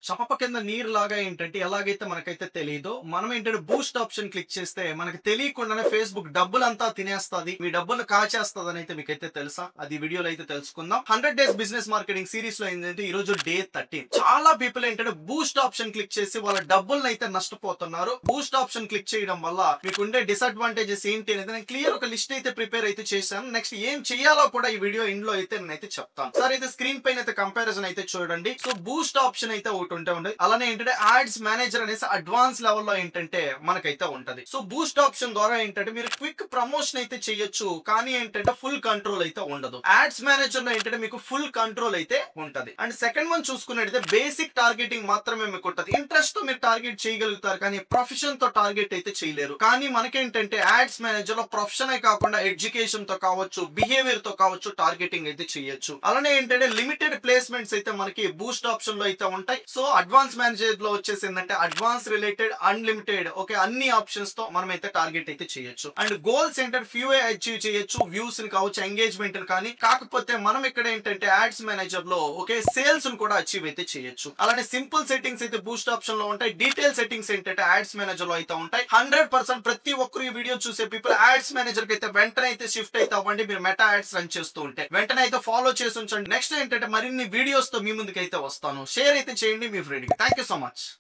చాప కింద నీరులాగా ఏంటంటే ఎలాగైతే మనకైతే తెలీదో మనం ఏంటంటే బూస్ట్ ఆప్షన్ క్లిక్ చేస్తే మనకి తెలియకుండానే ఫేస్బుక్ డబ్బులంతా తినేస్తది, మీ డబ్బులు కాచేస్తది అని అయితే మీకైతే తెలుసా? అది వీడియోలో అయితే తెలుసుకుందాం. 100 డేస్ బిజినెస్ మార్కెటింగ్ సిరీస్ లో ఏంటంటే ఈ రోజు డే 13. చాలా పీపుల్ ఏంటంటే బూస్ట్ ఆప్షన్ క్లిక్ చేసి వాళ్ళ డబ్బులను అయితే నష్టపోతున్నారు. బూస్ట్ ఆప్షన్ క్లిక్ చేయడం వల్ల మీకు ఉండే డిసడ్వాంటేజెస్ ఏంటి అనేది నేను క్లియర్ ఒక లిస్ట్ అయితే ప్రిపేర్ అయితే చేశాను. నెక్స్ట్ ఏం చేయాలో కూడా ఈ వీడియో ఇంట్లో అయితే నేనైతే చెప్తాను. సరే అయితే స్క్రీన్ పైన అయితే కంపారిజన్ అయితే చూడండి. సో బూస్ట్ ఆప్షన్ అయితే ఒకటి ఉంటే అలానే ఏంటంటే యాడ్స్ మేనేజర్ అనేసి అడ్వాన్స్ లెవెల్లో ఏంటంటే మనకైతే ఉంటది. సో బూస్ట్ ఆప్షన్ ద్వారా ఏంటంటే మీరు క్విక్ ప్రమోషన్ అయితే చేయొచ్చు, కానీ ఏంటంటే ఫుల్ కంట్రోల్ అయితే ఉండదు. యాడ్స్ మేనేజర్ లో ఏంటంటే మీకు ఫుల్ కంట్రోల్ అయితే ఉంటది. అండ్ సెకండ్ వన్ చూసుకున్నట్టయితే బేసిక్ టార్గెటింగ్ మాత్రమే మీకు ఉంటది. ఇంట్రెస్ట్ తో మీరు టార్గెట్ చేయగలుగుతారు, కానీ ప్రొఫెషన్ తో టార్గెట్ అయితే చేయలేరు. కానీ మనకేంటంటే యాడ్స్ మేనేజర్ లో ప్రొఫెషన్ కాకుండా ఎడ్యుకేషన్ తో కావచ్చు, బిహేవియర్ తో కావచ్చు టార్గెటింగ్ అయితే చేయొచ్చు. అలానే ఏంటంటే లిమిటెడ్ ప్లేస్మెంట్స్ అయితే మనకి బూస్ట్ ఆప్షన్ లో అయితే ఉంటాయి. సో అడ్వాన్స్ మేనేజర్ లో వచ్చేసి ఏంటంటే అడ్వాన్స్ రిలేటెడ్ అన్లిమిటెడ్ ఓకే అన్ని ఆప్షన్స్ తో మనం అయితే టార్గెట్ అయితే చేయొచ్చు. అండ్ గోల్స్ ఏంటంటే ఫ్యూ అచీవ్ చేయొచ్చు, వ్యూస్ ని కావచ్చు, ఎంగేజ్మెంట్ కానీ. కాకపోతే మనం ఇక్కడ ఏంటంటే యాడ్స్ మేనేజర్ లో ఓకే సేల్స్ ని కూడా అచీవ్ అయితే చేయొచ్చు. అలానే సింపుల్ సెట్టింగ్స్ అయితే బూస్ట్ ఆప్షన్ లో ఉంటాయి. డీటెయిల్ సెట్టింగ్స్ ఏంటంటే యాడ్స్ మేనేజర్ లో అయితే ఉంటాయి. 100% ప్రతి ఒక్కరు ఈ వీడియో చూసే పీపుల్ యాడ్స్ మేనేజర్ కి అయితే వెంటనే అయితే షిఫ్ట్ అయితే అవ్వండి. మీరు మెటా యాడ్స్ రన్ చేస్తూ ఉంటే వెంటనే అయితే ఫాలో చేసి ఉంచండి. నెక్స్ట్ ఏంటంటే మరిన్ని వీడియోస్ తో మీ ముందుకు అయితే వస్తాను. షేర్ అయితే చేయండి మీ ఫ్రెండ్ కి. Thank you so much.